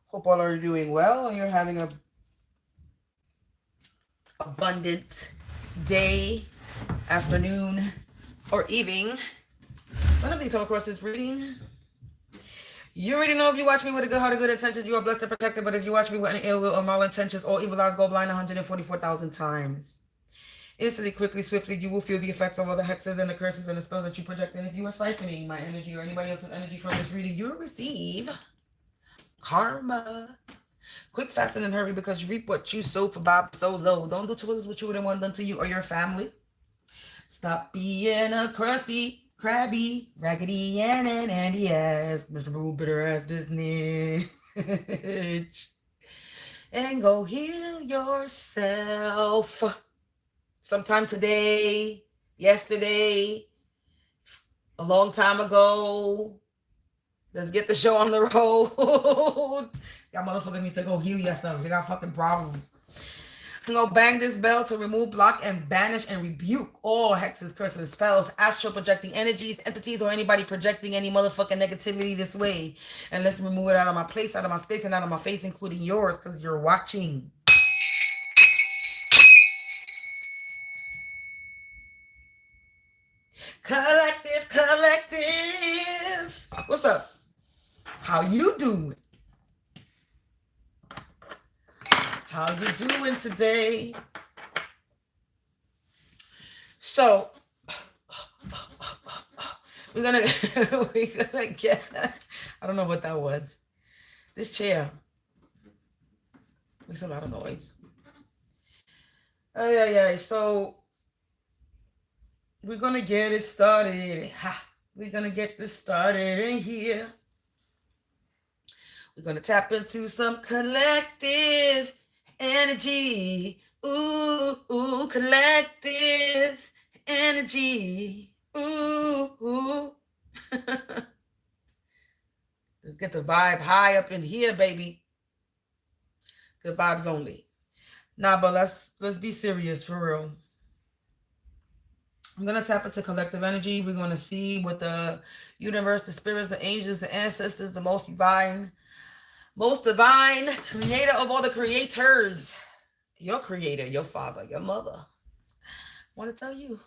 Hope all are doing well and you're having a abundant day, afternoon, or evening. Whenever you come across this reading, you already know if you watch me with a good heart or good intentions, you are blessed and protected. But if you watch me with an ill will or malintentions, all evil eyes go blind 144,000 times. Instantly, quickly, swiftly, you will feel the effects of all the hexes and the curses and the spells that you project. And if you are siphoning my energy or anybody else's energy from this reading, you will receive karma. Quick, fast, and in a hurry, because you reap what you sow for Bob so low. Don't do to others what you wouldn't want done to you or your family. Stop being a crusty, crabby, raggedy, and an Andy ass, miserable, bitter ass business. And go heal yourself. Sometime today, yesterday, a long time ago. Let's get the show on the road. Y'all motherfuckers need to go heal yourselves. You got fucking problems. I'm gonna bang this bell to remove, block, and banish and rebuke all hexes, curses, spells, astral projecting energies, entities, or anybody projecting any motherfucking negativity this way. And let's remove it out of my place, out of my space, and out of my face, including yours, because you're watching. Collective, collective. What's up? How you doing? How you doing today? So we're gonna get. I don't know what that was. This chair makes a lot of noise. Oh yeah. So we're gonna get it started. We're gonna get this started in here. We're gonna tap into some collective energy. Ooh, collective energy. Ooh. Let's get the vibe high up in here, baby. Good vibes only. Nah, but let's be serious for real. I'm going to tap into collective energy. We're going to see what the universe, the spirits, the angels, the ancestors, the most divine creator of all the creators, your creator, your father, your mother, want to tell you.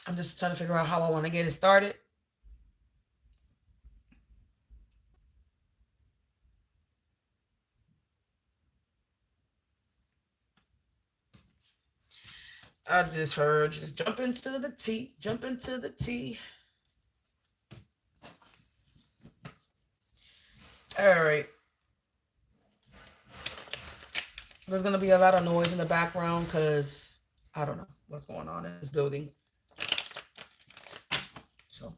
I'm just trying to figure out how I want to get it started. I just heard, just jump into the tea, jump into the tea. All right. There's going to be a lot of noise in the background because I don't know what's going on in this building. So.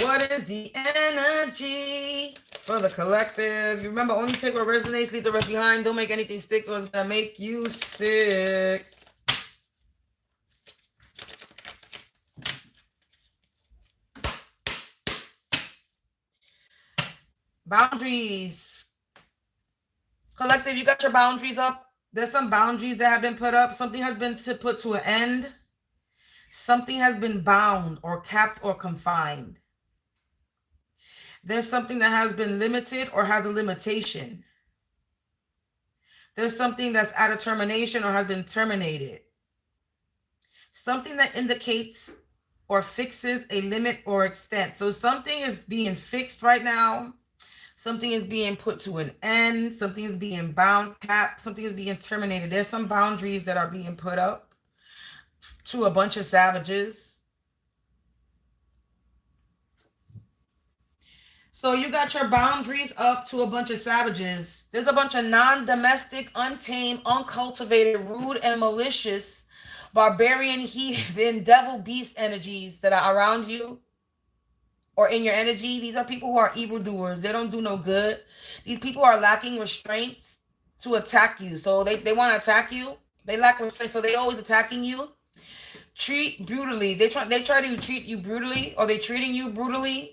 What is the energy for the collective? You remember, only take what resonates, leave the rest behind. Don't make anything stick or it's going to make you sick. Boundaries. Collective, you got your boundaries up. There's some boundaries that have been put up. Something has been put to an end. Something has been bound or capped or confined. There's something that has been limited or has a limitation. There's something that's at a termination or has been terminated. Something that indicates or fixes a limit or extent. So something is being fixed right now. Something is being put to an end. Something is being bound, capped. Something is being terminated. There's some boundaries that are being put up to a bunch of savages. So you got your boundaries up to a bunch of savages. There's a bunch of non-domestic, untamed, uncultivated, rude, and malicious, barbarian, heathen, devil, beast energies that are around you or in your energy. These are people who are evildoers. They don't do no good. These people are lacking restraints to attack you. So they want to attack you. They lack restraint, so they always attacking you. Treat brutally. They try to treat you brutally, or they treating you brutally.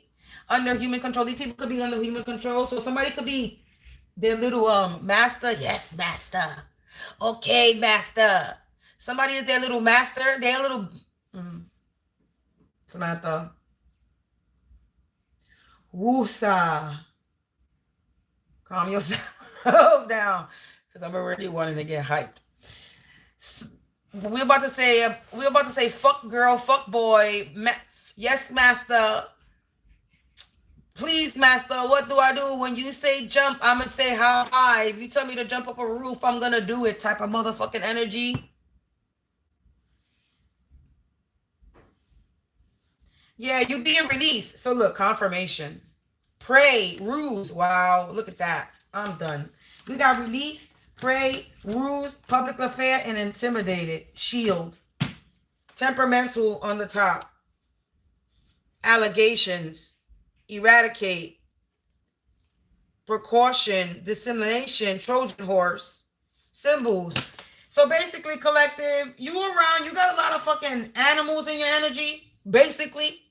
Under human control. These people could be under human control. So somebody could be their little master. Yes, master. Okay, master. Somebody is their little master. Their little Samantha. Woosa. Calm yourself down. Because I'm already wanting to get hyped. We're about to say fuck girl, fuck boy. Yes, master. Please, master, what do I do? When you say jump, I'm going to say how high. If you tell me to jump up a roof, I'm going to do it type of motherfucking energy. Yeah, you being released. So look, confirmation. Pray, ruse. Wow, look at that. I'm done. We got released, pray, ruse, public affair, and intimidated. Shield. Temperamental on the top. Allegations. Eradicate. Precaution. Dissemination. Trojan horse. Symbols. So basically, collective, you around, you got a lot of fucking animals in your energy, basically,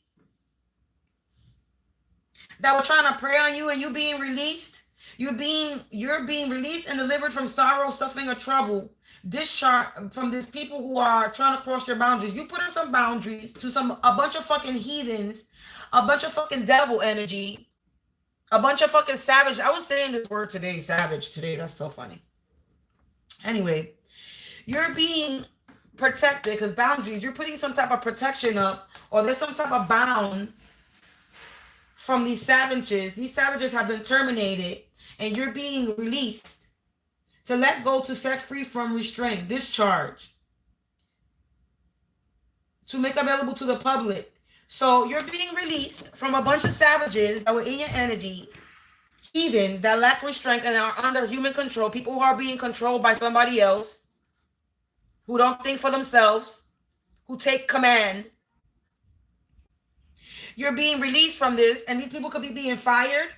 that were trying to prey on you, and you being released. You're being released and delivered from sorrow, suffering, or trouble. Discharge from these people who are trying to cross your boundaries. You put in some boundaries to a bunch of fucking heathens, a bunch of fucking devil energy, a bunch of fucking savage. I was saying this word today, savage today. That's so funny. Anyway, you're being protected because boundaries. You're putting some type of protection up, or there's some type of bound from these savages. These savages have been terminated, and you're being released to let go, to set free from restraint, discharge, to make available to the public. So you're being released from a bunch of savages that were in your energy, heathens that lack restraint and are under human control, people who are being controlled by somebody else, who don't think for themselves, who take command. You're being released from this, and these people could be being fired,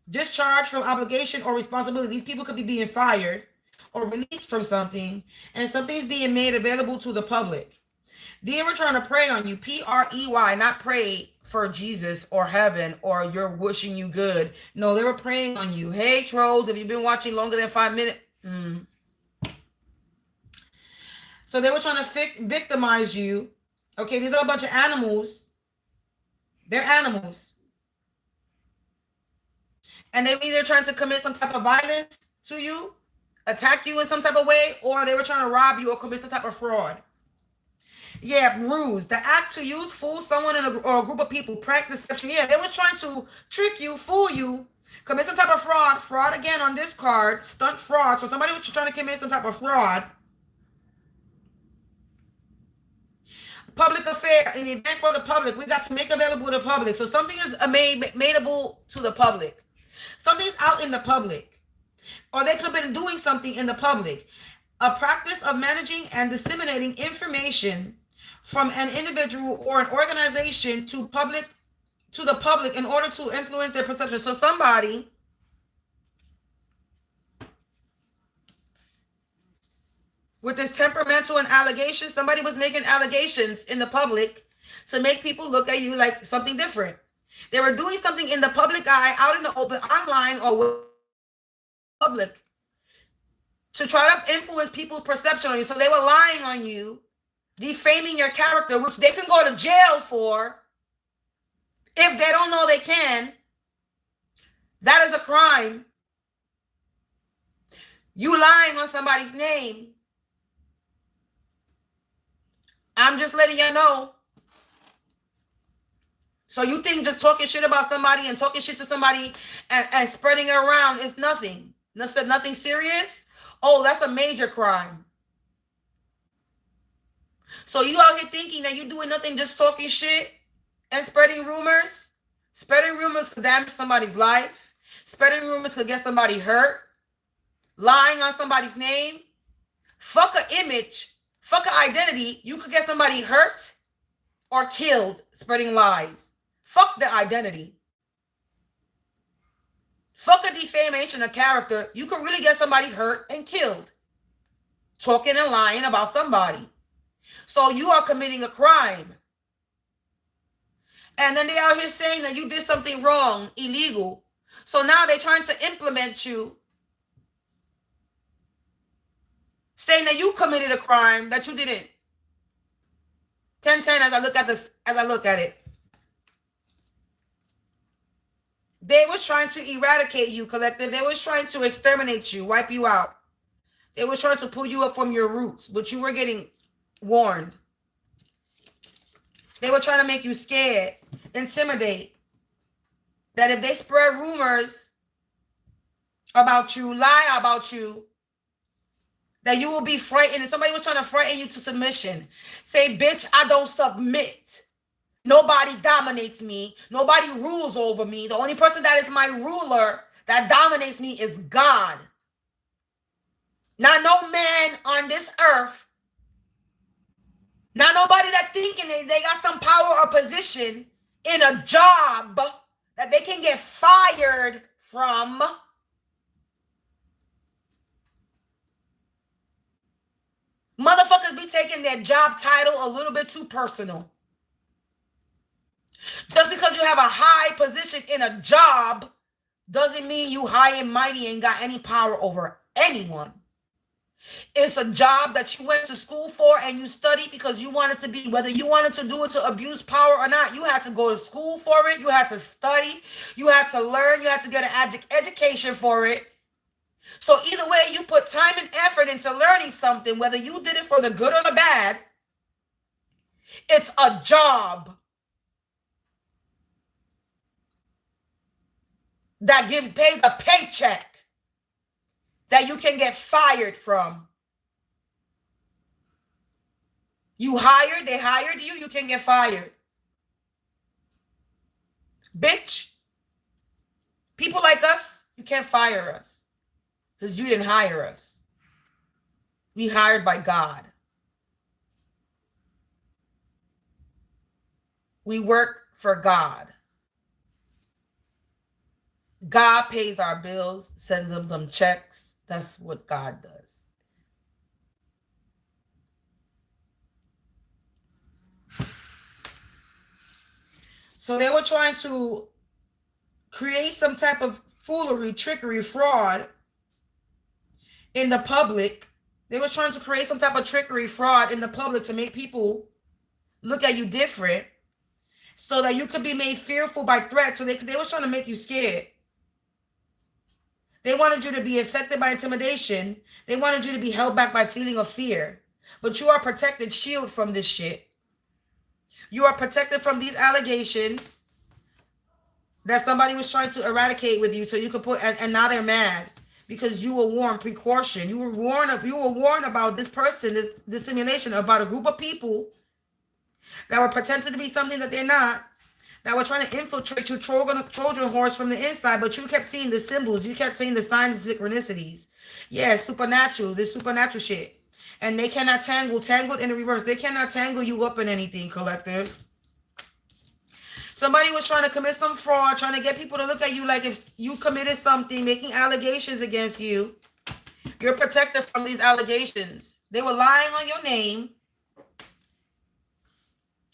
discharged from obligation or responsibility. These people could be being fired or released from something, and something's being made available to the public. They were trying to prey on you, P-R-E-Y, not pray for Jesus or heaven or you're wishing you good. No, they were preying on you. Hey, trolls, if you've been watching longer than 5 minutes. So they were trying to victimize you. Okay, these are a bunch of animals. They're animals. And they were either trying to commit some type of violence to you, attack you in some type of way, or they were trying to rob you or commit some type of fraud. Yeah, ruse. The act to use, fool someone or a group of people, practice deception. Yeah, they were trying to trick you, fool you, commit some type of fraud. Fraud again on this card, stunt fraud. So somebody was trying to commit some type of fraud. Public affair, an event for the public. We got to make available to the public. So something is madeable to the public. Something's out in the public. Or they could have been doing something in the public. A practice of managing and disseminating information from an individual or an organization to the public in order to influence their perception. So somebody with this temperamental and allegations, somebody was making allegations in the public to make people look at you like something different. They were doing something in the public eye, out in the open, online, or with public, to try to influence people's perception on you. So they were lying on you, defaming your character, which they can go to jail for. If they don't know they can, that is a crime. You lying on somebody's name. I'm just letting you know. So you think just talking shit about somebody and talking shit to somebody and spreading it around is nothing? Nothing serious? Oh, that's a major crime. So you out here thinking that you're doing nothing, just talking shit and spreading rumors? Spreading rumors could damage somebody's life. Spreading rumors could get somebody hurt. Lying on somebody's name. Fuck an image. Fuck an identity. You could get somebody hurt or killed spreading lies. Fuck the identity. Fuck a defamation of character. You could really get somebody hurt and killed talking and lying about somebody. So you are committing a crime. And then they out here saying that you did something wrong, illegal. So now they're trying to implement you saying that you committed a crime that you didn't. 10-10 as I look at this, as I look at it. They was trying to eradicate you, collective. They was trying to exterminate you, wipe you out. They was trying to pull you up from your roots, but you were getting warned. They were trying to make you scared, intimidate. That if they spread rumors about you, lie about you, that you will be frightened. And somebody was trying to frighten you to submission. Say, bitch, I don't submit. Nobody dominates me. Nobody rules over me. The only person that is my ruler, that dominates me, is God. Not no man on this earth. Not nobody that thinking they got some power or position in a job that they can get fired from. Motherfuckers be taking their job title a little bit too personal. Just because you have a high position in a job doesn't mean you high and mighty and got any power over anyone. It's a job that you went to school for and you studied because you wanted to be, whether you wanted to do it to abuse power or not, you had to go to school for it. You had to study. You had to learn. You had to get an education for it. So either way, you put time and effort into learning something, whether you did it for the good or the bad, it's a job that pays a paycheck that you can get fired from. You hired, they hired you, you can get fired. Bitch, people like us, you can't fire us because you didn't hire us. We hired by God. We work for God. God pays our bills, sends them checks. That's what God does. So they were trying to create some type of foolery, trickery, fraud in the public. They were trying to create some type of trickery, fraud in the public to make people look at you different so that you could be made fearful by threats. So they were trying to make you scared. They wanted you to be affected by intimidation. They wanted you to be held back by feeling of fear. But you are protected, shield from this shit. You are protected from these allegations that somebody was trying to eradicate with you so you could put, and now they're mad because you were warned, precaution. You were warned about this person, this simulation, about a group of people that were pretending to be something that they're not, that were trying to infiltrate your Trojan horse from the inside, but you kept seeing the symbols. You kept seeing the signs and synchronicities. Yeah, supernatural, this supernatural shit. And they cannot tangled in the reverse. They cannot tangle you up in anything, collective. Somebody was trying to commit some fraud, trying to get people to look at you like if you committed something, making allegations against you. You're protected from these allegations. They were lying on your name.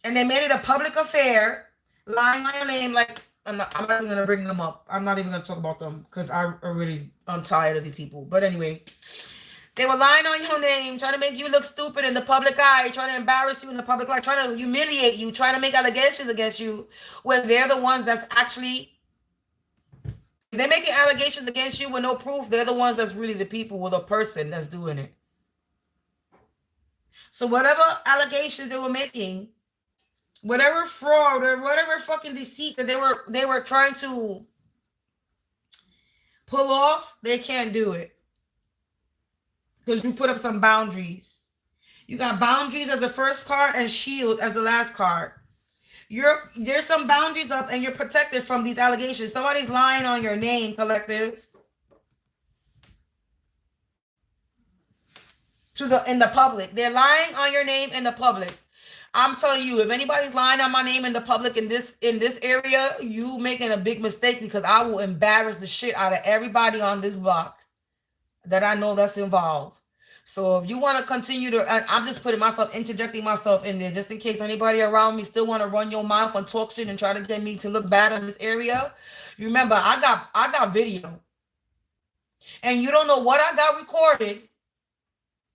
And they made it a public affair, lying on your name. Like, I'm not even going to bring them up. I'm not even going to talk about them because I'm tired of these people. But anyway, they were lying on your name, trying to make you look stupid in the public eye, trying to embarrass you in the public eye, trying to humiliate you, trying to make allegations against you when they're the ones that's actually, if they're making allegations against you with no proof, they're the ones that's really the people or the person that's doing it. So whatever allegations they were making, whatever fraud or whatever fucking deceit that they were trying to pull off, they can't do it. Because you put up some boundaries. You got boundaries as the first card and shield as the last card. There's some boundaries up and you're protected from these allegations. Somebody's lying on your name, collective. In the public. They're lying on your name in the public. I'm telling you, if anybody's lying on my name in the public in this area, you making a big mistake because I will embarrass the shit out of everybody on this block that I know that's involved. So if you want to continue to, I'm just interjecting myself in there just in case anybody around me still want to run your mouth and talk shit and try to get me to look bad in this area. Remember, I got video. And you don't know what I got recorded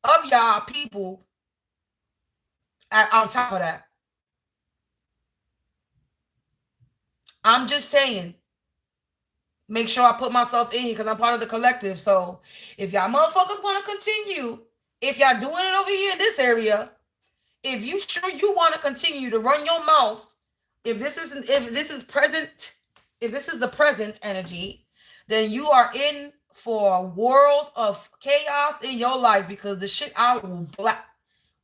of y'all people on top of that. I'm just saying, make sure I put myself in here because I'm part of the collective. So if y'all motherfuckers want to continue, if y'all doing it over here in this area, if you sure you want to continue to run your mouth, if this is the present energy, then you are in for a world of chaos in your life because the shit I will black.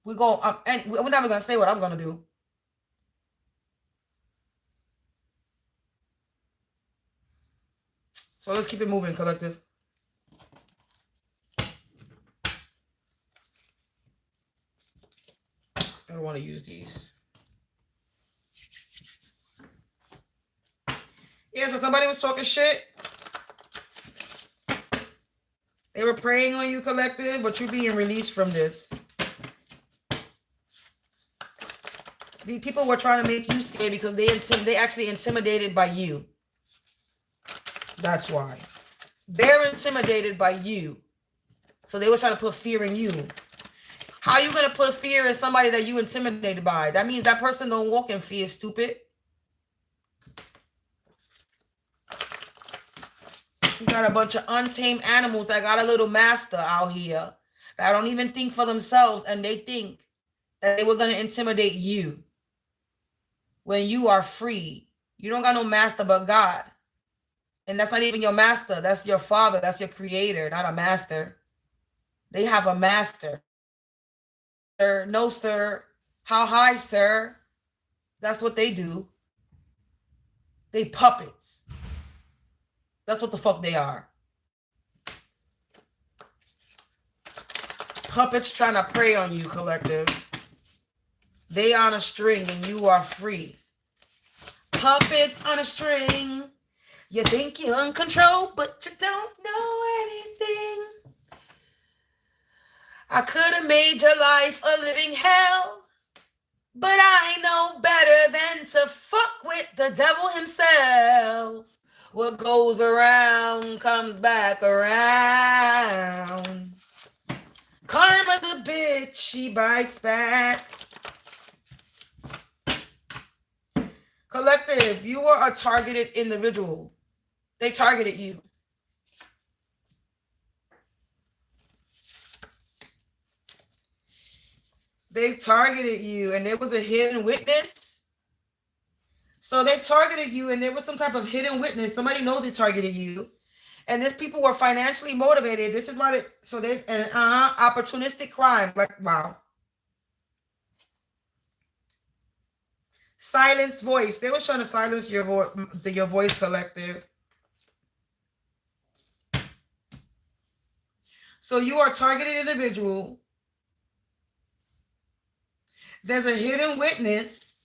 And we're never gonna say what I'm gonna do. So let's keep it moving, collective. I don't want to use these. Yeah, so somebody was talking shit. They were preying on you, collective, but you're being released from this. The people were trying to make you scared because they actually intimidated by you. That's why. They're intimidated by you. So they were trying to put fear in you. How are you going to put fear in somebody that you intimidated by? That means that person don't walk in fear, stupid. You got a bunch of untamed animals that got a little master out here that don't even think for themselves, and they think that they were going to intimidate you when you are free. You don't got no master but God. And that's not even your master. That's your father. That's your creator, not a master. They have a master. Sir, no, sir. How high, sir? That's what they do. They puppets. That's what the fuck they are. Puppets trying to prey on you, collective. They on a string and you are free. Puppets on a string. You think you're in control, but you don't know anything. I could have made your life a living hell, but I know better than to fuck with the devil himself. What goes around comes back around. Karma's a bitch, she bites back. Collective, you are a targeted individual. They targeted you. They targeted you, and there was a hidden witness. So they targeted you, and there was some type of hidden witness. Somebody knows they targeted you. And these people were financially motivated. This is why opportunistic crime. Like, wow. Silence voice. They were trying to silence your voice, collective. So you are a targeted individual. There's a hidden witness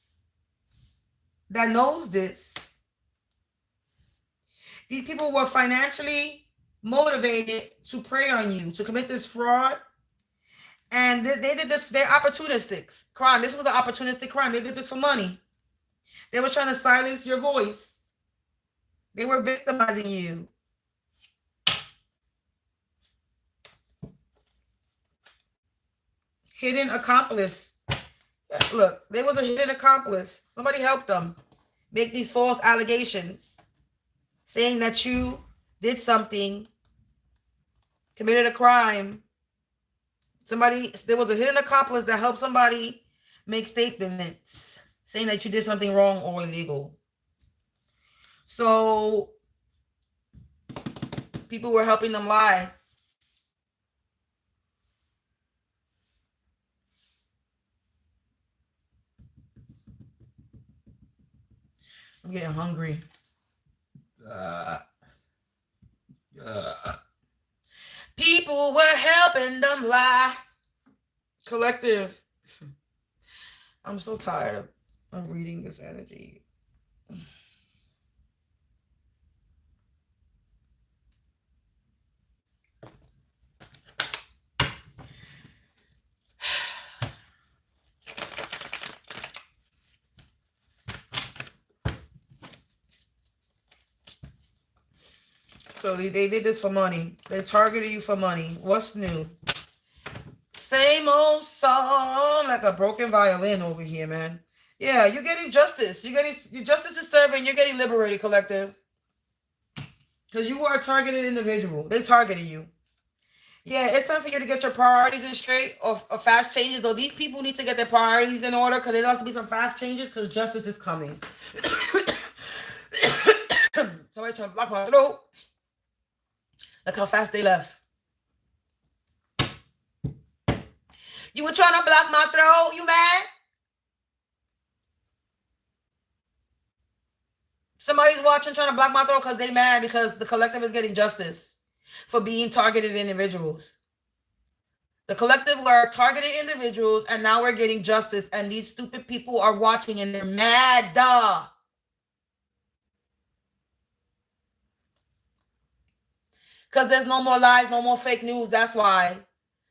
that knows this. These people were financially motivated to prey on you, to commit this fraud. And they did this, they're opportunistic crime. This was an opportunistic crime. They did this for money. They were trying to silence your voice. They were victimizing you. Hidden accomplice. Look, there was a hidden accomplice. Somebody helped them make these false allegations, saying that you did something, committed a crime. There was a hidden accomplice that helped somebody make statements saying that you did something wrong or illegal. So people were helping them lie. I'm getting hungry. People were helping them lie. Collective. I'm so tired of reading this energy. So they did this for money. They targeted you for money. What's new? Same old song, like a broken violin over here, man. Yeah, you're getting justice. Your justice is serving. You're getting liberated, collective. Because you are a targeted individual. They targeted you. Yeah, it's time for you to get your priorities in straight or fast changes. Though these people need to get their priorities in order because there have to be some fast changes because justice is coming. Somebody's trying to block my throat. Look how fast they left. You were trying to block my throat? You mad? Somebody's watching trying to block my throat because they mad because the collective is getting justice for being targeted individuals. The collective were targeted individuals and now we're getting justice and these stupid people are watching and they're mad. Duh. Because there's no more lies, no more fake news. That's why.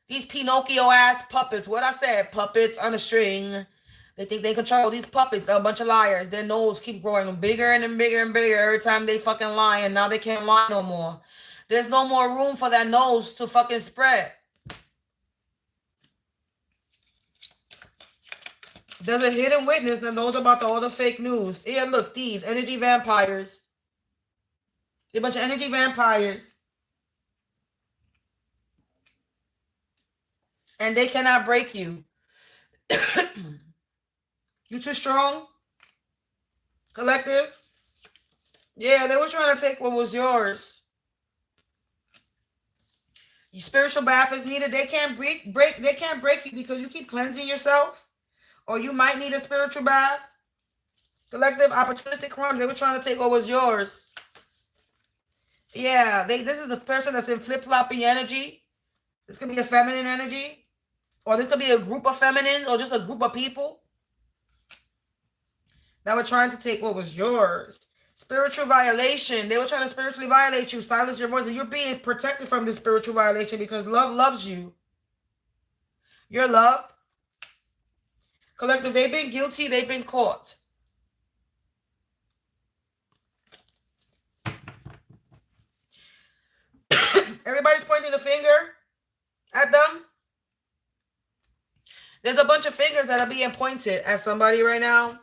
These Pinocchio ass puppets. What I said, puppets on a string. They think they control these puppets. They're a bunch of liars. Their nose keep growing bigger and bigger and bigger every time they fucking lie. And now they can't lie no more. There's no more room for that nose to fucking spread. There's a hidden witness that knows about all the fake news. Yeah, look, these energy vampires. They're a bunch of energy vampires. And they cannot break you. You too strong? Collective? Yeah, they were trying to take what was yours. Your spiritual bath is needed. They can't break you because you keep cleansing yourself. Or you might need a spiritual bath. Collective opportunistic crimes. They were trying to take what was yours. Yeah, this is the person that's in flip-floppy energy. This could be a feminine energy. Or this could be a group of feminines or just a group of people that were trying to take what was yours. Spiritual violation. They were trying to spiritually violate you, silence your voice, and you're being protected from this spiritual violation because love loves you. You're loved. Collective, they've been guilty, they've been caught. Everybody's pointing the finger at them. There's a bunch of fingers that are being pointed at somebody right now.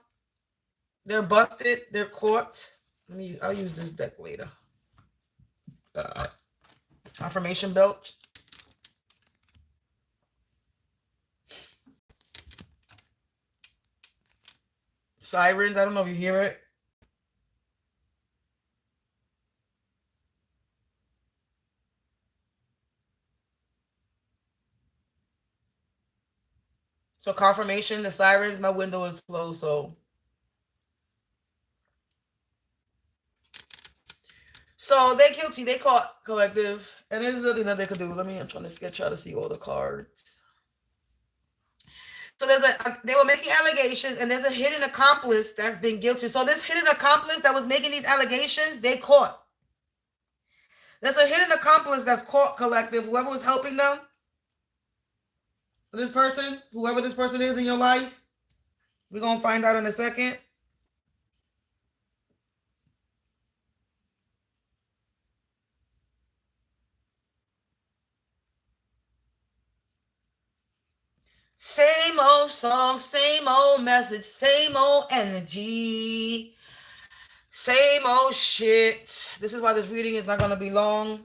They're busted. They're caught. I'll use this deck later. Affirmation belt. Sirens. I don't know if you hear it. So confirmation, the sirens, my window is closed, so. So they're guilty, they caught, collective. And there's nothing that they could do. I'm trying to try to see all the cards. So they were making allegations and there's a hidden accomplice that's been guilty. So this hidden accomplice that was making these allegations, they caught. There's a hidden accomplice that's caught, collective, whoever was helping them. This person, whoever this person is in your life, we're going to find out in a second. Same old song, same old message, same old energy, same old shit. This is why this reading is not going to be long.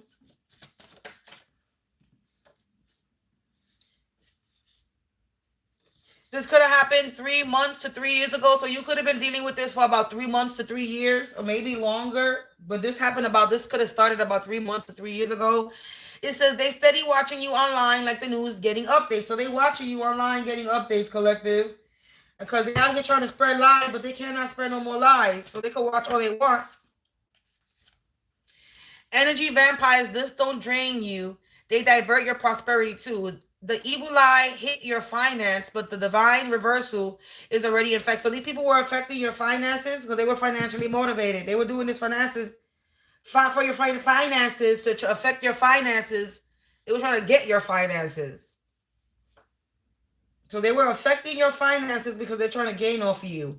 This could have happened 3 months to 3 years ago. So you could have been dealing with this for about 3 months to 3 years or maybe longer. But this could have started about 3 months to 3 years ago. It says they steady watching you online like the news, getting updates. So they watching you online, getting updates, collective. Because they're out here trying to spread lies, but they cannot spread no more lies. So they can watch all they want. Energy vampires, this don't drain you. They divert your prosperity too. The evil lie hit your finance, but the divine reversal is already in effect. So these people were affecting your finances because they were financially motivated. They were doing this for your finances to affect your finances. They were trying to get your finances. So they were affecting your finances because they're trying to gain off of you.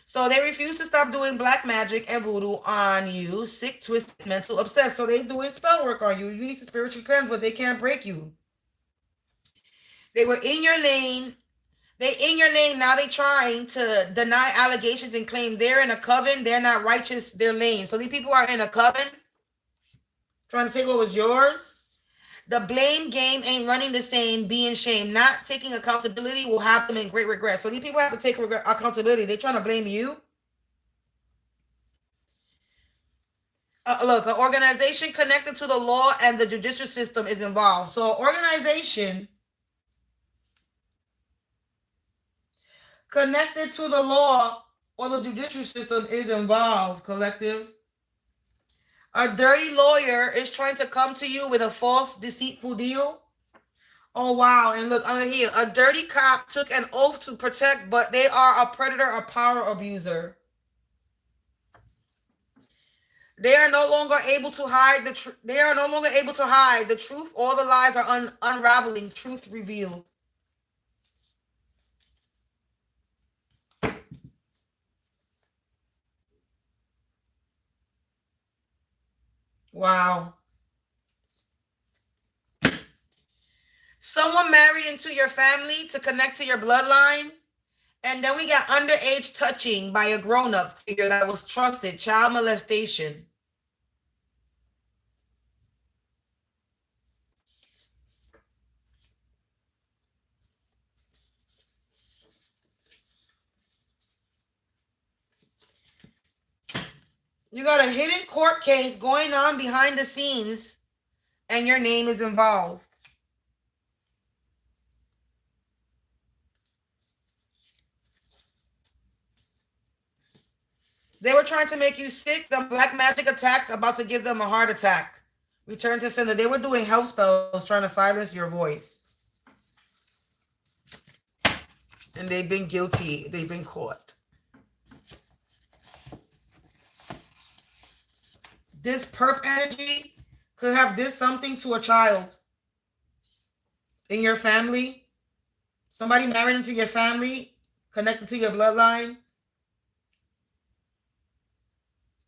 So they refuse to stop doing black magic and voodoo on you. Sick, twisted, mental, obsessed. So they're doing spell work on you. You need to spiritually cleanse, but they can't break you. They were in your lane. They in your lane. Now they trying to deny allegations and claim they're in a coven. They're not righteous. They're lame. So these people are in a coven trying to take what was yours. The blame game ain't running the same. Being shamed, not taking accountability will have them in great regret. So these people have to take accountability. They're trying to blame you. Look, an organization connected to the law and the judicial system is involved. So an organization connected to the law or the judicial system is involved, collective. A dirty lawyer is trying to come to you with a false, deceitful deal. Oh, wow. And look, under here, a dirty cop took an oath to protect, but they are a predator, a power abuser. They are no longer able to hide the truth. They are no longer able to hide the truth. All the lies are unraveling. Truth revealed. Wow. Someone married into your family to connect to your bloodline. And then we got underage touching by a grown-up figure that was trusted. Child molestation. You got a hidden court case going on behind the scenes, and your name is involved. They were trying to make you sick. The black magic attacks about to give them a heart attack. Return to sender. They were doing health spells trying to silence your voice. And they've been guilty. They've been caught. This perp energy could have did something to a child in your family. Somebody married into your family, connected to your bloodline.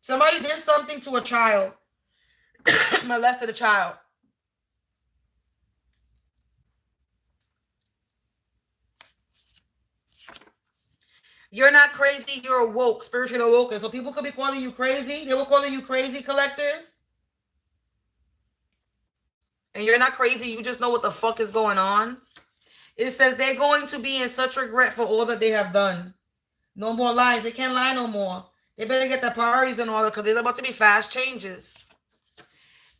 Somebody did something to a child, molested a child. You're not crazy, you're awoke, spiritually awoken. So people could be calling you crazy. They were calling you crazy, collective. And you're not crazy, you just know what the fuck is going on. It says they're going to be in such regret for all that they have done. No more lies. They can't lie no more. They better get their priorities in order because there's about to be fast changes.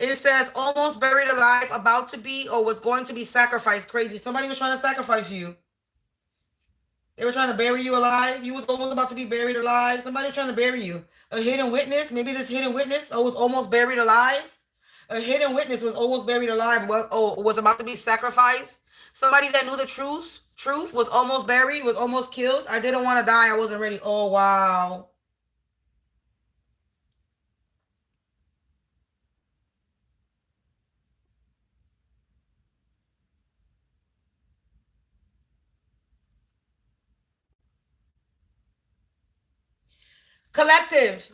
It says almost buried alive, about to be, or was going to be sacrificed. Crazy. Somebody was trying to sacrifice you. They were trying to bury you alive. You was almost about to be buried alive. Somebody was trying to bury you. A hidden witness. Maybe this hidden witness was almost buried alive. A hidden witness was almost buried alive. Was about to be sacrificed. Somebody that knew the truth was almost buried, was almost killed. I didn't want to die. I wasn't ready. Oh, wow. Collective.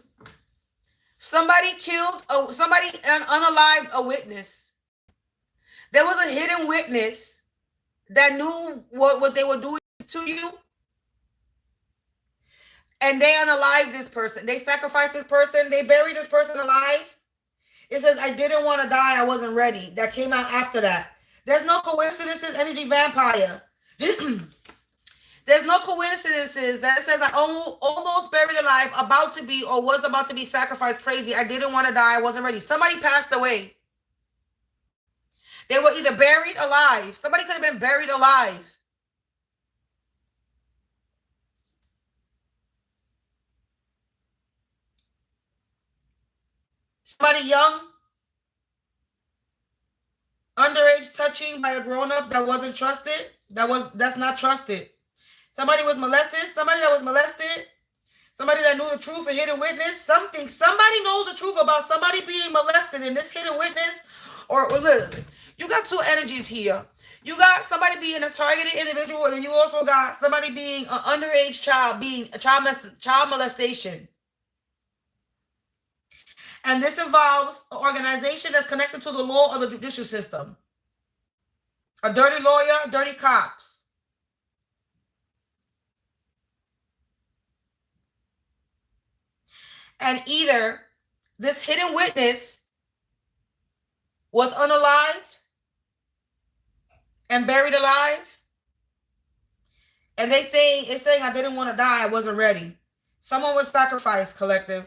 Somebody killed, somebody unalived a witness. There was a hidden witness that knew what they were doing to you. And they unalived this person. They sacrificed this person. They buried this person alive. It says, I didn't want to die. I wasn't ready. That came out after that. There's no coincidences, energy vampire. There's no coincidences that says I almost buried alive, about to be, or was about to be sacrificed. Crazy. I didn't want to die. I wasn't ready. Somebody passed away. They were either buried alive. Somebody could have been buried alive. Somebody young, underage touching by a grown-up that wasn't trusted. That's not trusted. Somebody was molested. Somebody that was molested. Somebody that knew the truth, a hidden witness. Somebody knows the truth about somebody being molested, and this hidden witness, or listen, you got two energies here. You got somebody being a targeted individual, and you also got somebody being an underage child, being a child molestation. And this involves an organization that's connected to the law or the judicial system. A dirty lawyer, dirty cops. And either this hidden witness was unalived and buried alive, and it's saying I didn't want to die, I wasn't ready. Someone was sacrificed, collective.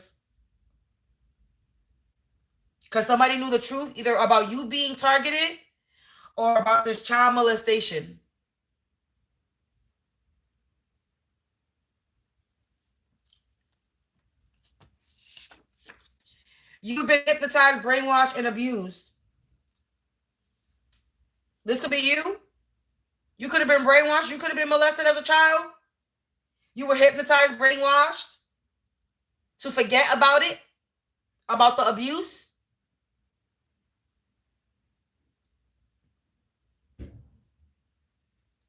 Because somebody knew the truth, either about you being targeted or about this child molestation. You've been hypnotized, brainwashed, and abused. This could be you. You could have been brainwashed. You could have been molested as a child. You were hypnotized, brainwashed to forget about it, about the abuse.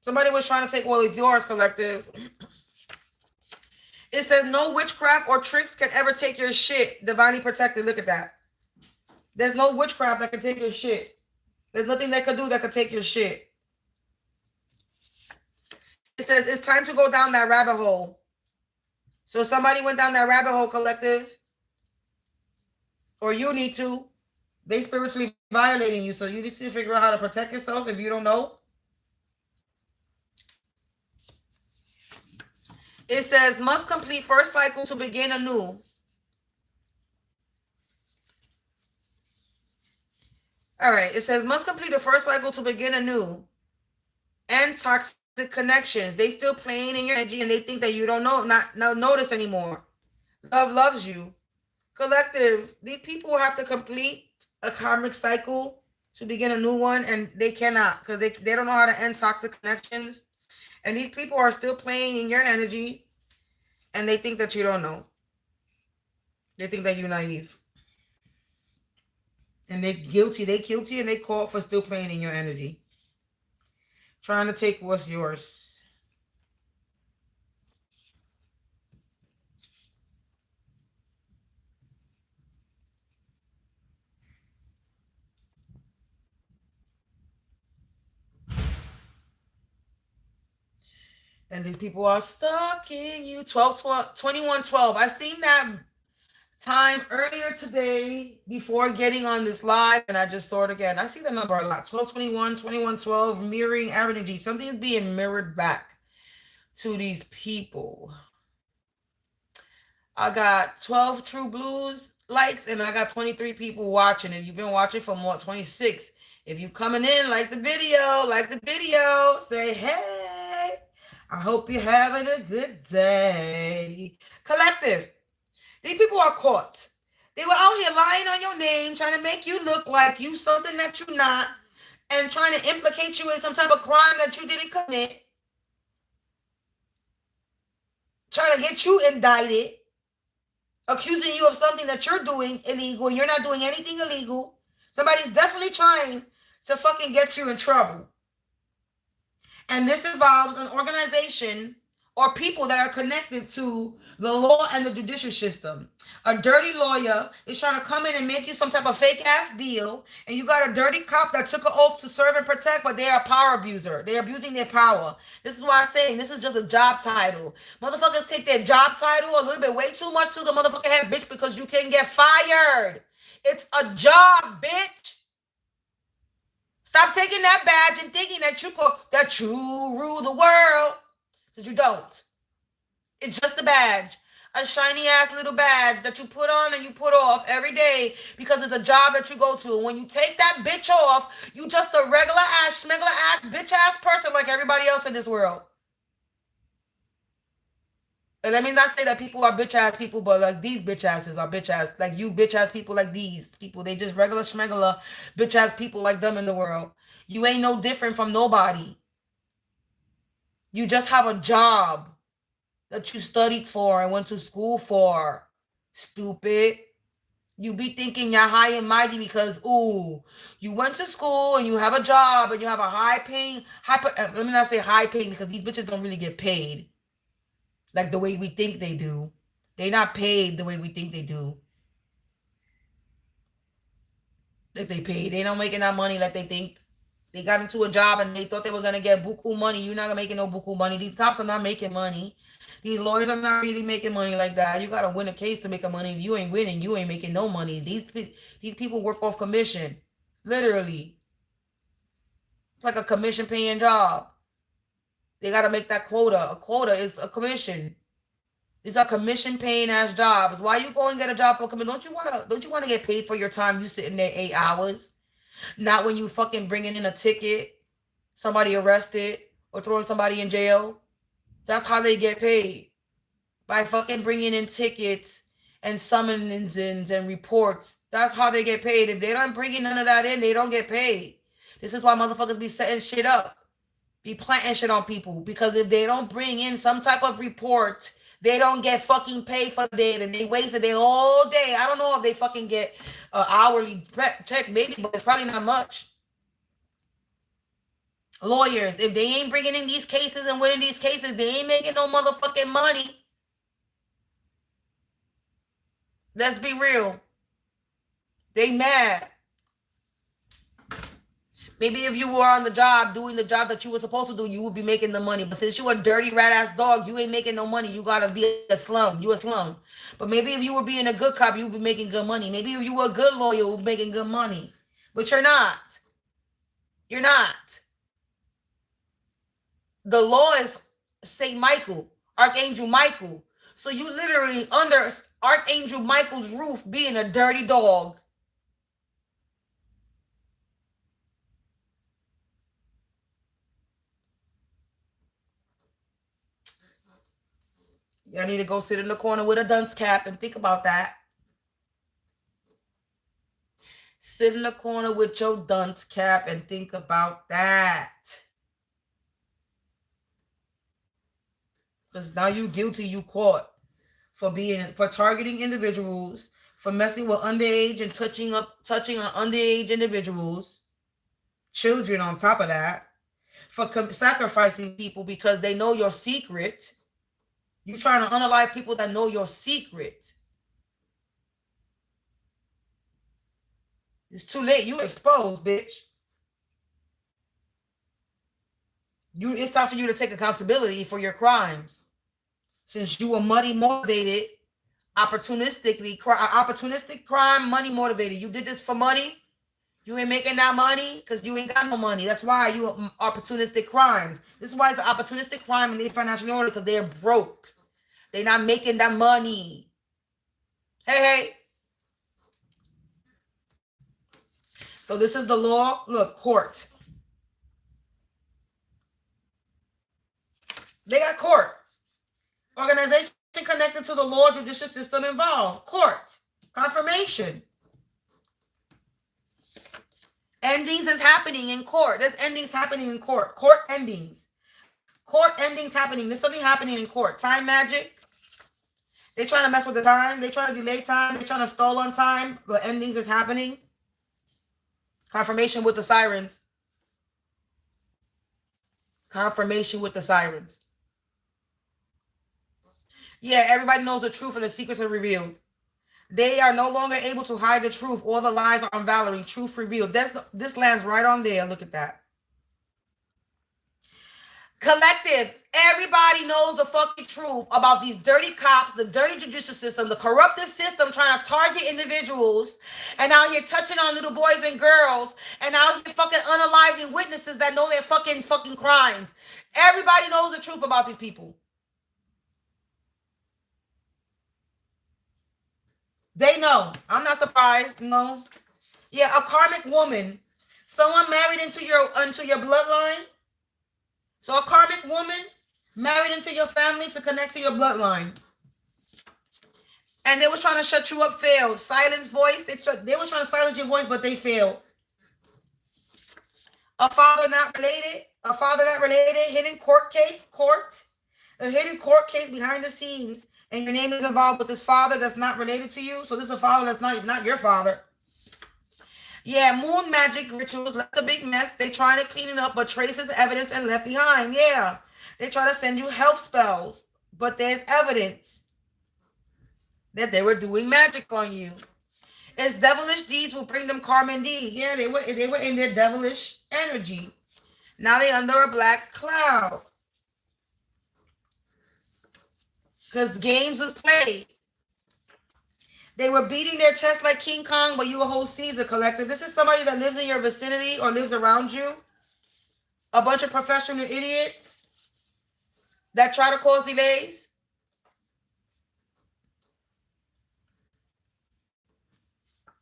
Somebody was trying to take what is yours, collective. It says no witchcraft or tricks can ever take your shit. Divinely protected. Look at that. There's no witchcraft that can take your shit. There's nothing they could do that could take your shit. It says it's time to go down that rabbit hole. So somebody went down that rabbit hole, collective. Or you need to. They spiritually violating you. So you need to figure out how to protect yourself if you don't know. It says, must complete first cycle to begin anew. All right. It says, must complete the first cycle to begin anew. And toxic connections. They still playing in your energy and they think that you don't know, not notice anymore. Love loves you. Collective. These people have to complete a karmic cycle to begin a new one, and they cannot because they don't know how to end toxic connections. And these people are still playing in your energy, and they think that you don't know. They think that you're naive. And they're guilty. They're guilty, and they call for still playing in your energy. Trying to take what's yours. And these people are stalking you. 2112. I seen that time earlier today before getting on this live, and I just saw it again. I see the number a lot. 1221, 2112, mirroring energy. Something is being mirrored back to these people. I got 12 True Blues likes, and I got 23 people watching. If you've been watching for more, 26. If you coming in, like the video, say, hey. I hope you're having a good day. Collective. These people are caught. They were out here lying on your name, trying to make you look like you something that you're not, and trying to implicate you in some type of crime that you didn't commit. Trying to get you indicted, accusing you of something that you're doing illegal, and you're not doing anything illegal. Somebody's definitely trying to fucking get you in trouble. And this involves an organization or people that are connected to the law and the judicial system. A dirty lawyer is trying to come in and make you some type of fake-ass deal, and you got a dirty cop that took an oath to serve and protect, but they are a power abuser. They're abusing their power. This is why I'm saying this is just a job title. Motherfuckers take their job title a little bit way too much to the motherfucking head, bitch, because you can get fired. It's a job, bitch. Stop taking that badge and thinking that you rule the world. Because you don't. It's just a badge. A shiny ass little badge that you put on and you put off every day because it's a job that you go to. And when you take that bitch off, you just a regular ass, schmegler ass, bitch ass person like everybody else in this world. And let me not say that people are bitch ass people, but like these bitch asses are bitch ass. Like you bitch ass people like these people. They just regular schmegler bitch ass people like them in the world. You ain't no different from nobody. You just have a job that you studied for and went to school for. Stupid. You be thinking you're high and mighty because, ooh, you went to school and you have a job and you have a high paying, let me not say high paying because these bitches don't really get paid like the way we think they do. They not paid the way we think they do. Like they paid. They don't making that money like they think. They got into a job and they thought they were going to get buku money. You're not making no buku money. These cops are not making money. These lawyers are not really making money like that. You got to win a case to make a money. If you ain't winning, you ain't making no money. These people work off commission. Literally. It's like a commission paying job. They got to make that quota. A quota is a commission. These are commission paying ass jobs. Why you go and get a job for commission? Don't you want to get paid for your time you sitting there 8 hours? Not when you fucking bringing in a ticket, somebody arrested, or throwing somebody in jail. That's how they get paid. By fucking bringing in tickets and summonses and reports. That's how they get paid. If they don't bring none of that in, they don't get paid. This is why motherfuckers be setting shit up. Be planting shit on people. Because if they don't bring in some type of report, they don't get fucking paid for the day. And they wasted their whole day. I don't know if they fucking get an hourly check, maybe, but it's probably not much. Lawyers, if they ain't bringing in these cases and winning these cases, they ain't making no motherfucking money. Let's be real. They mad. Maybe if you were on the job, doing the job that you were supposed to do, you would be making the money. But since you a dirty rat-ass dog, you ain't making no money. You gotta be a slum. You a slum. But maybe if you were being a good cop, you would be making good money. Maybe if you were a good lawyer, you would be making good money. But you're not. You're not. The law is Saint Michael, Archangel Michael. So you literally under Archangel Michael's roof being a dirty dog. Y'all need to go sit in the corner with a dunce cap and think about that. Sit in the corner with your dunce cap and think about that. Because now you guilty, you caught for targeting individuals, for messing with underage and touching on underage individuals, children on top of that, for sacrificing people because they know your secret. You're trying to unalive people that know your secret. It's too late. You exposed, bitch. It's time for you to take accountability for your crimes. Since you were money motivated, opportunistic crime, money motivated. You did this for money. You ain't making that money because you ain't got no money. That's why you opportunistic crimes. This is why it's an opportunistic crime and they're financially only because they're broke. They're not making that money. Hey. So this is the law. Look, court. They got court. Organization connected to the law, judicial system involved. Court. Confirmation. Endings is happening in court. There's endings happening in court. Court endings. Court endings happening. There's something happening in court. Time magic. They're trying to mess with the time. They're trying to delay time. They're trying to stall on time. The endings is happening. Confirmation with the sirens. Confirmation with the sirens. Yeah, everybody knows the truth and the secrets are revealed. They are no longer able to hide the truth. All the lies are unvaloring. Truth revealed. This lands right on there. Look at that. Collective. Everybody knows the fucking truth about these dirty cops, the dirty judicial system, the corrupted system trying to target individuals and out here touching on little boys and girls and out here fucking unaliving witnesses that know their fucking crimes. Everybody knows the truth about these people. They know. I'm not surprised. No. Yeah, a karmic woman. Someone married into your bloodline. So a karmic woman married into your family to connect to your bloodline. And they were trying to shut you up, failed. Silence voice. They were trying to silence your voice, but they failed. A father not related. Hidden court case. A hidden court case behind the scenes. And your name is involved with this father that's not related to you. So this is a father that's not your father. Yeah, moon magic rituals left a big mess. They trying to clean it up, but traces, evidence, and left behind. Yeah. They try to send you health spells, but there's evidence that they were doing magic on you. It's devilish deeds will bring them karma indeed. Yeah, they were in their devilish energy. Now they under a black cloud. Because games was played. They were beating their chest like King Kong, but you a whole Caesar collective. This is somebody that lives in your vicinity or lives around you. A bunch of professional idiots that try to cause delays.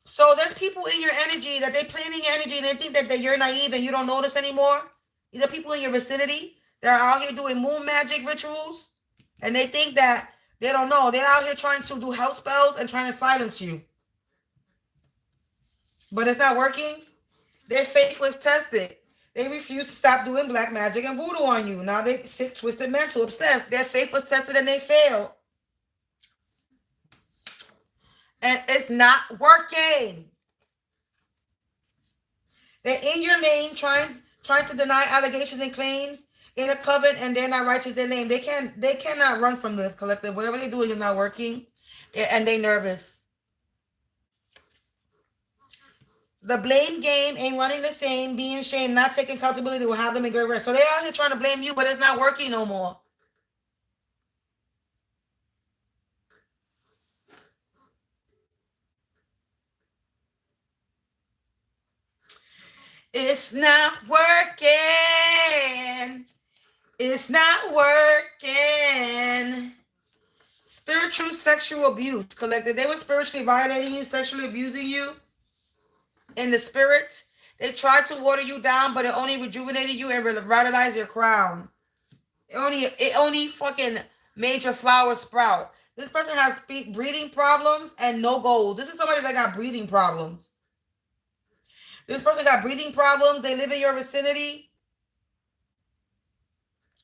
So there's people in your energy that they play in your energy and they think that you're naive and you don't notice anymore. You know, people in your vicinity that are out here doing moon magic rituals and they think that they don't know. They're out here trying to do house spells and trying to silence you. But it's not working. Their faith was tested. They refused to stop doing black magic and voodoo on you. Now they sick, twisted, mental, obsessed. Their faith was tested and they failed. And it's not working. They're in your name trying to deny allegations and claims in a coven, and they're not righteous. Their name. They cannot run from the collective. Whatever they're doing is not working, and they nervous. The blame game ain't running the same. Being shamed, not taking accountability will have them in great rest. So they're out here trying to blame you, but it's not working no more. It's not working. It's not working. Spiritual sexual abuse collective. They were spiritually violating you, sexually abusing you. In the spirit, they tried to water you down, but it only rejuvenated you and revitalized your crown. It only fucking made your flower sprout. This person has breathing problems and no goals. This is somebody that got breathing problems. This person got breathing problems. They live in your vicinity.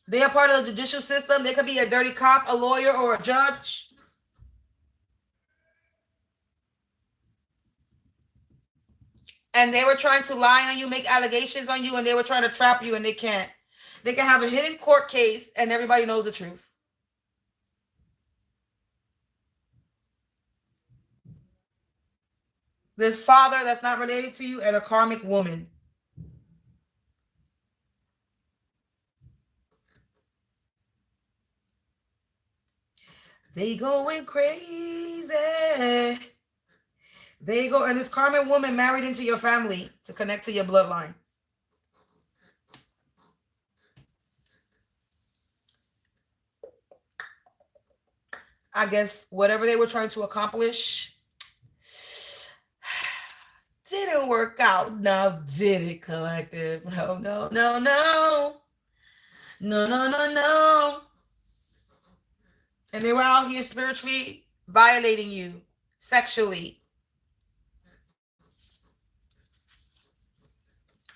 They are part of the judicial system. They could be a dirty cop, a lawyer, or a judge. And they were trying to lie on you, make allegations on you, and they were trying to trap you, and they can't. They can have a hidden court case, and everybody knows the truth. This father that's not related to you and a karmic woman. They going crazy. There you go. And this karmic woman married into your family to connect to your bloodline. I guess whatever they were trying to accomplish didn't work out. Now, did it, collective? No, no, no, no. No, no, no, no. And they were out here spiritually violating you sexually.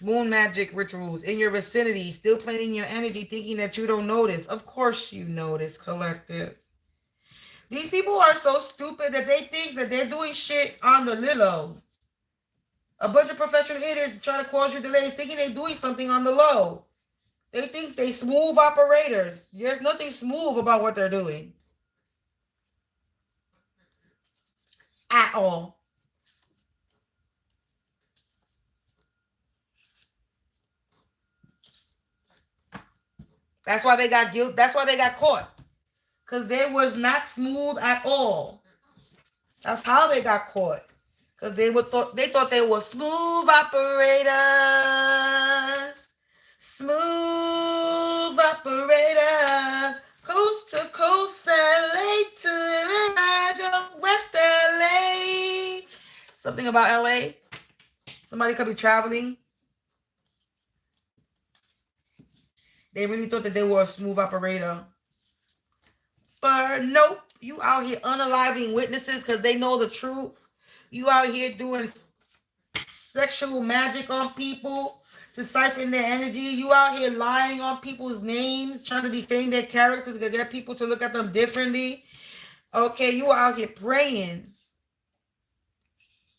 Moon magic rituals in your vicinity, still playing your energy, thinking that you don't notice. Of course you notice, collective. These people are so stupid that they think that they're doing shit on the low. A bunch of professional idiots trying to cause you delays, thinking they're doing something on the low. They think they smooth operators. There's nothing smooth about what they're doing. At all. That's why they got guilt. That's why they got caught. Because they was not smooth at all. That's how they got caught. Because they thought they were smooth operators. Smooth operator. Coast to coast, LA to West LA. Something about LA. Somebody could be traveling. They really thought that they were a smooth operator. But nope, you out here unaliving witnesses because they know the truth. You out here doing sexual magic on people to siphon their energy. You out here lying on people's names, trying to defame their characters to get people to look at them differently. Okay, you out here praying.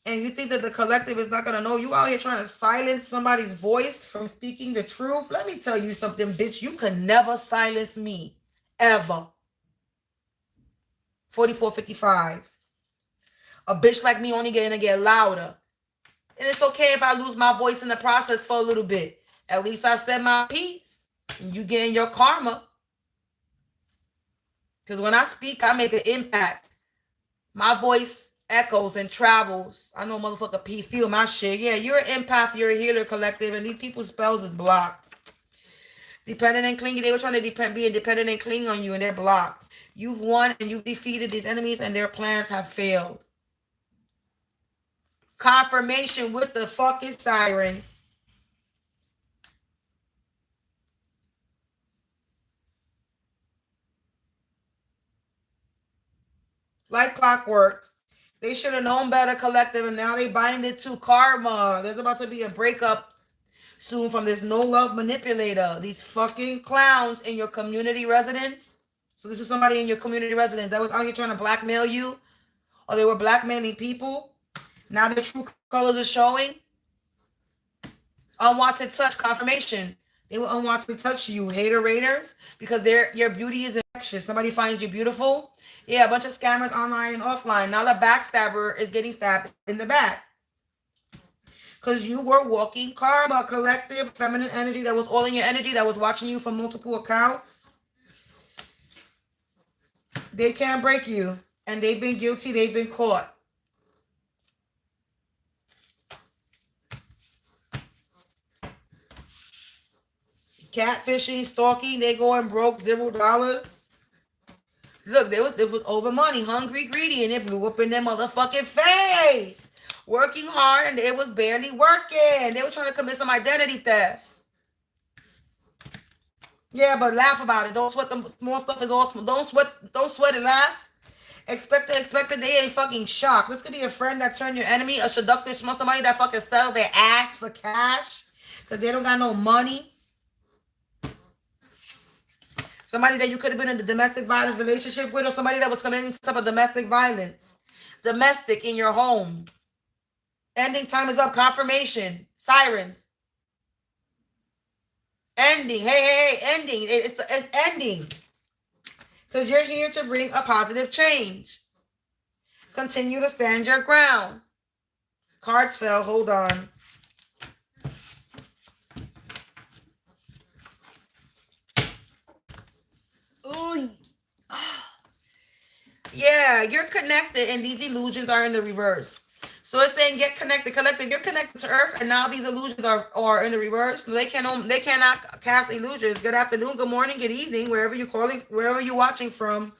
And you think that the collective is not going to know. You out here trying to silence somebody's voice from speaking the truth. Let me tell you something, bitch. You can never silence me. Ever. 4455. A bitch like me only gonna get louder. And it's okay if I lose my voice in the process for a little bit. At least I said my piece. And you getting your karma. Because when I speak, I make an impact. My voice echoes and travels. I know motherfucker P feel my shit. Yeah, you're an empath, you're a healer collective, and these people's spells is blocked. Dependent and clingy, they were trying to be independent and cling on you, and they're blocked. You've won and you've defeated these enemies, and their plans have failed. Confirmation with the fucking sirens. Like clockwork. They should have known better, collective, and now they bind it to karma. There's about to be a breakup soon from this no-love manipulator. These fucking clowns in your community residence. So this is somebody in your community residence that was out here trying to blackmail you, or they were blackmailing people. Now their true colors are showing. Unwanted touch, confirmation. They will unwanted touch you, hater raiders, because your beauty is infectious. Somebody finds you beautiful. Yeah, a bunch of scammers online and offline. Now the backstabber is getting stabbed in the back. Because you were walking karma, collective, feminine energy that was all in your energy, that was watching you from multiple accounts. They can't break you. And they've been guilty, they've been caught. Catfishing, stalking, they going broke, $0. Look, it was over money, hungry, greedy, and it blew up in their motherfucking face. Working hard, and it was barely working. They were trying to commit some identity theft. Yeah, but laugh about it. Don't sweat the small stuff is awesome. Don't sweat and laugh. Expect it. They ain't fucking shocked. This could be a friend that turned your enemy, a seductive, somebody that fucking sell their ass for cash because they don't got no money. Somebody that you could have been in a domestic violence relationship with, or somebody that was committing some type of domestic violence. Domestic in your home. Ending time is up. Confirmation. Sirens. Ending. Hey, ending. It's ending. Because you're here to bring a positive change. Continue to stand your ground. Cards fell. Hold on. Ooh. Yeah, you're connected and these illusions are in the reverse. So it's saying get connected, collective. You're connected to Earth, and now these illusions are in the reverse. They cannot cast illusions. Good afternoon, good morning, good evening, wherever you're watching from.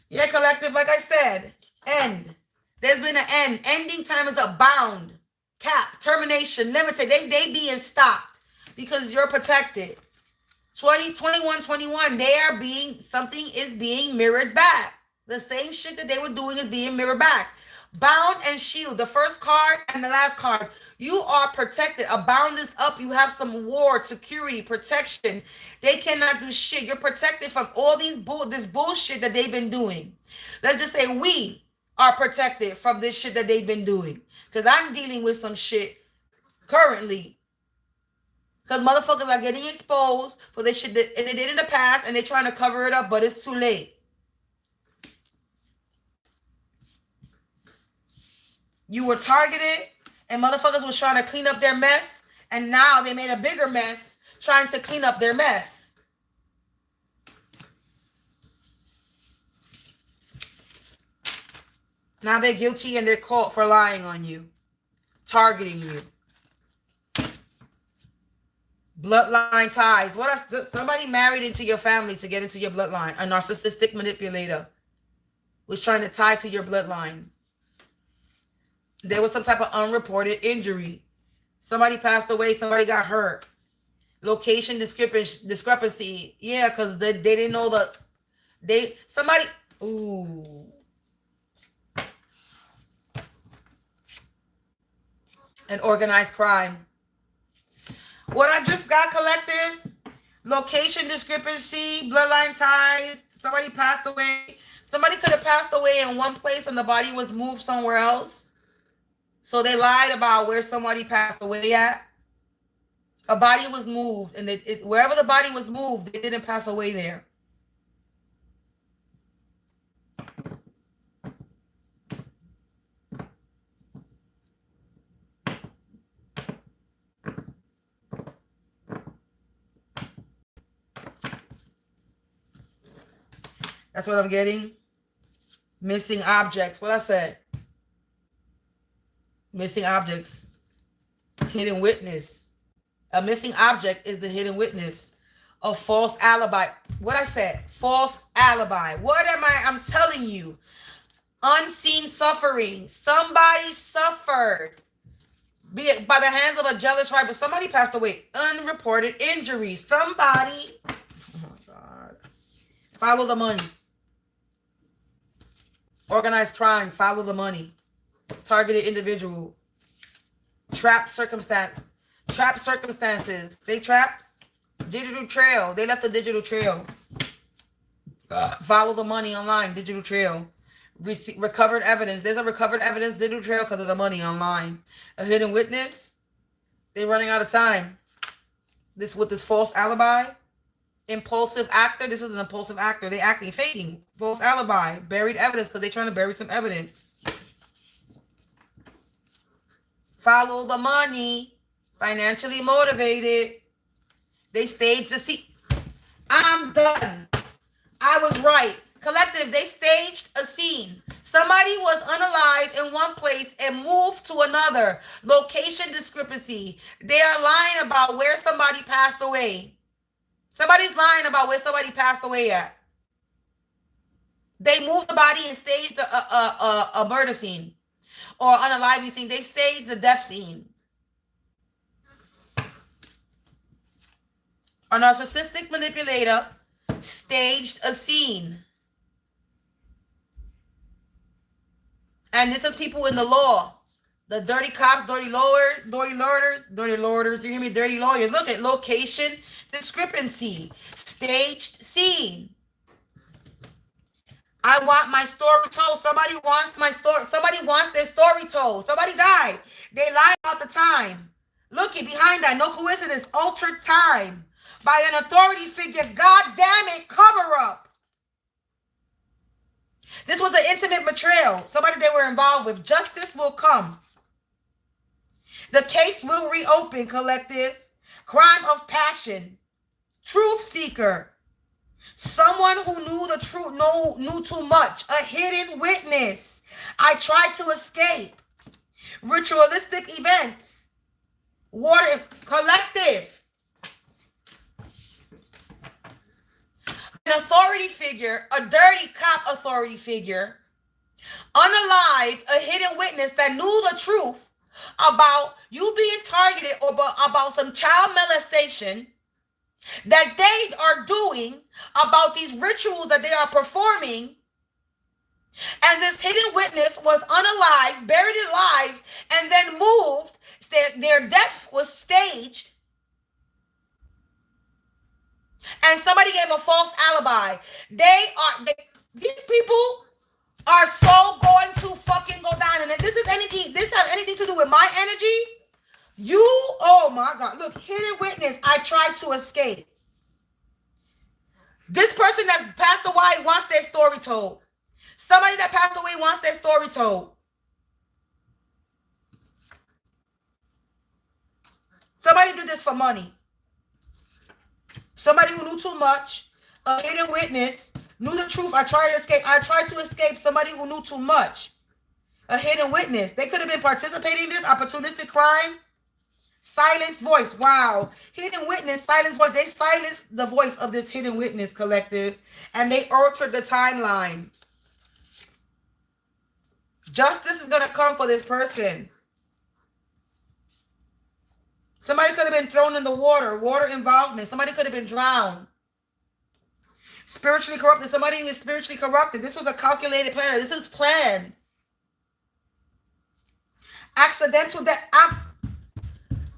Yeah, collective, like I said, end. There's been an end. Ending time is a bound, cap, termination, limited. They being stopped because you're protected. 21, something is being mirrored back. The same shit that they were doing is being mirrored back. Bound and shield, the first card and the last card. You are protected. A bound is up. You have some ward, security, protection. They cannot do shit. You're protected from all this bullshit that they've been doing. Let's just say we are protected from this shit that they've been doing. Because I'm dealing with some shit currently. Because motherfuckers are getting exposed for this shit that they did in the past, and they're trying to cover it up, but it's too late. You were targeted, and motherfuckers was trying to clean up their mess, and now they made a bigger mess trying to clean up their mess. Now they're guilty and they're caught for lying on you, targeting you. Bloodline ties. What else? Somebody married into your family to get into your bloodline. A narcissistic manipulator was trying to tie to your bloodline. There was some type of unreported injury. Somebody passed away. Somebody got hurt. Location discrepancy. Yeah, because they didn't know somebody. Ooh. An organized crime. What I just got, collective, location discrepancy, bloodline ties, somebody passed away. Somebody could have passed away in one place and the body was moved somewhere else. So they lied about where somebody passed away at. A body was moved, and wherever the body was moved, they didn't pass away there. That's what I'm getting. Missing objects. What I said. Missing objects. Hidden witness. A missing object is the hidden witness. A false alibi. What I said. False alibi. What am I? I'm telling you. Unseen suffering. Somebody suffered. Be it by the hands of a jealous rival. Somebody passed away. Unreported injuries. Somebody. Oh my God. Follow the money. Organized crime. Follow the money. Targeted individual. Trapped circumstance. Trapped circumstances. They trapped. Digital trail. They left a digital trail. Follow the money online. Digital trail. Recovered evidence. There's a recovered evidence digital trail because of the money online. A hidden witness. They're running out of time. This with this false alibi. Impulsive actor. This is an impulsive actor. They acting faking. False alibi. Buried evidence because they're trying to bury some evidence. Follow the money. Financially motivated. They staged the scene. I'm done. I was right. Collective, they staged a scene. Somebody was unalived in one place and moved to another. Location discrepancy. They are lying about where somebody passed away. Somebody's lying about where somebody passed away at. They moved the body and staged a murder scene or unaliving scene. They staged the death scene. A narcissistic manipulator staged a scene. And this is people in the law. The dirty cops, dirty lawyers. You hear me? Dirty lawyers. Look at location discrepancy. Staged scene. I want my story told. Somebody wants my story. Somebody wants their story told. Somebody died. They lied about the time. Looky behind that. No coincidence. Altered time. By an authority figure. God damn it. Cover up. This was an intimate betrayal. Somebody they were involved with. Justice will come. The case will reopen, collective. Crime of passion. Truth seeker. Someone who knew the truth, knew too much. A hidden witness. I tried to escape. Ritualistic events. Water collective. An authority figure, a dirty cop authority figure, unalived, a hidden witness that knew the truth about you being targeted or about some child molestation that they are doing, about these rituals that they are performing. And this hidden witness was unalived, buried alive, and then moved. Their death was staged. And somebody gave a false alibi. These people are so going to fucking go down. And if this has anything to do with my energy, oh my God, look, hidden witness, I tried to escape. This person that's passed away wants their story told. Somebody that passed away wants their story told. Somebody did this for money. Somebody who knew too much, a hidden witness, knew the truth. I tried to escape somebody who knew too much. A hidden witness. They could have been participating in this opportunistic crime. Silence voice. Wow. Hidden witness, silence voice. They silenced the voice of this hidden witness collective and they altered the timeline. Justice is going to come for this person. Somebody could have been thrown in the water involvement. Somebody could have been drowned. Spiritually corrupted. Somebody was spiritually corrupted. This was a calculated plan. This was planned. Accidental death.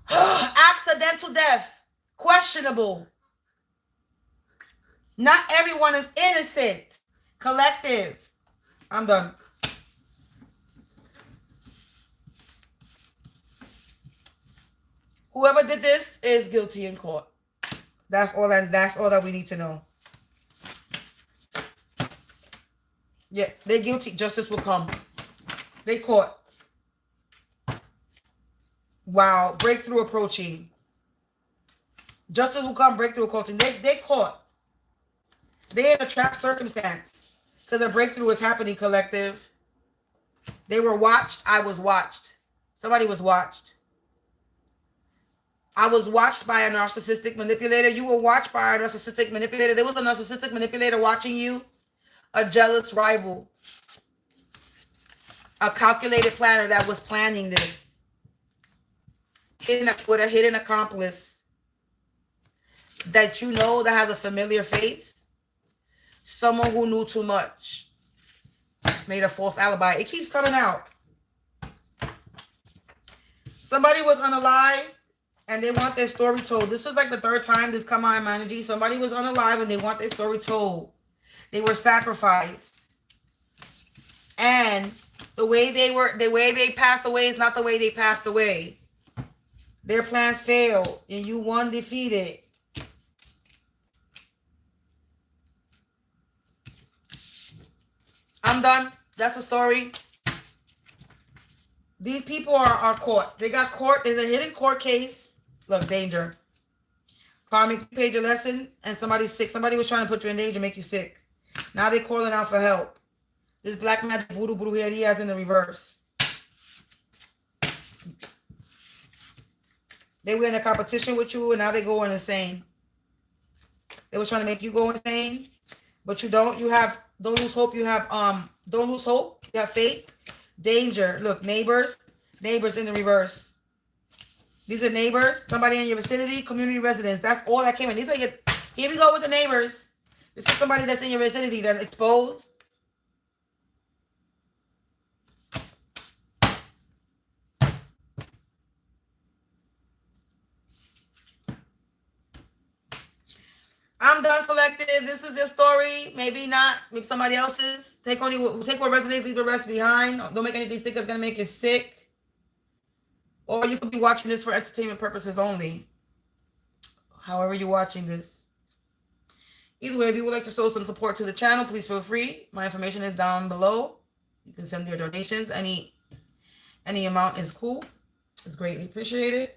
Accidental death. Questionable. Not everyone is innocent. Collective. I'm done. Whoever did this is guilty in court. That's all that we need to know. Yeah, they're guilty. Justice will come. They caught. Wow, breakthrough approaching. Justice will come, breakthrough approaching. They caught. They're in a trap circumstance. Because a breakthrough is happening, collective. They were watched. I was watched. Somebody was watched. I was watched by a narcissistic manipulator. You were watched by a narcissistic manipulator. There was a narcissistic manipulator watching you. A jealous rival. A calculated planner that was planning this. With a hidden accomplice. That you know that has a familiar face. Someone who knew too much. Made a false alibi. It keeps coming out. Somebody was unalived and they want their story told. This is like the third time this come out in my energy. Somebody was unalive and they want their story told. They were sacrificed. And the way they passed away is not the way they passed away. Their plans failed and you won defeated. I'm done. That's the story. These people are caught. They got caught. There's a hidden court case. Look, danger. Karmic, you paid your lesson and somebody's sick. Somebody was trying to put you in danger, make you sick. Now they're calling out for help. This black magic voodoo here, he has in the reverse. They were in a competition with you and now they're going insane. They were trying to make you go insane, but you don't. You have, don't lose hope. You have, don't lose hope. You have faith. Danger. Look, neighbors. Neighbors in the reverse. These are neighbors. Somebody in your vicinity. Community residents. That's all that came in. These are your, here we go with the neighbors. This is somebody that's in your vicinity that's exposed. I'm done, collective. This is your story. Maybe not. Maybe somebody else's. Take what resonates, leave the rest behind. Don't make anything sick that's going to make you sick. Or you could be watching this for entertainment purposes only. However you're watching this. Either way, if you would like to show some support to the channel, please feel free. My information is down below. You can send your donations. Any amount is cool. It's greatly appreciated.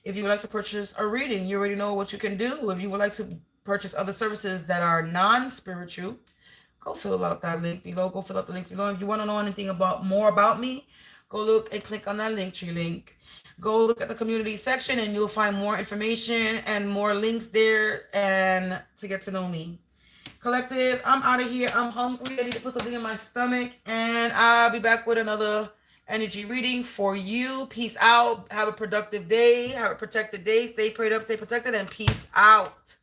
If you would like to purchase a reading, you already know what you can do. If you would like to purchase other services that are non-spiritual, go fill out that link below. Go fill out the link below. If you want to know anything more about me, go look and click on that Linktree link. Go look at the community section and you'll find more information and more links there and to get to know me. Collective, I'm out of here. I'm hungry. I need to put something in my stomach and I'll be back with another energy reading for you. Peace out. Have a productive day. Have a protected day. Stay prayed up, stay protected, and peace out.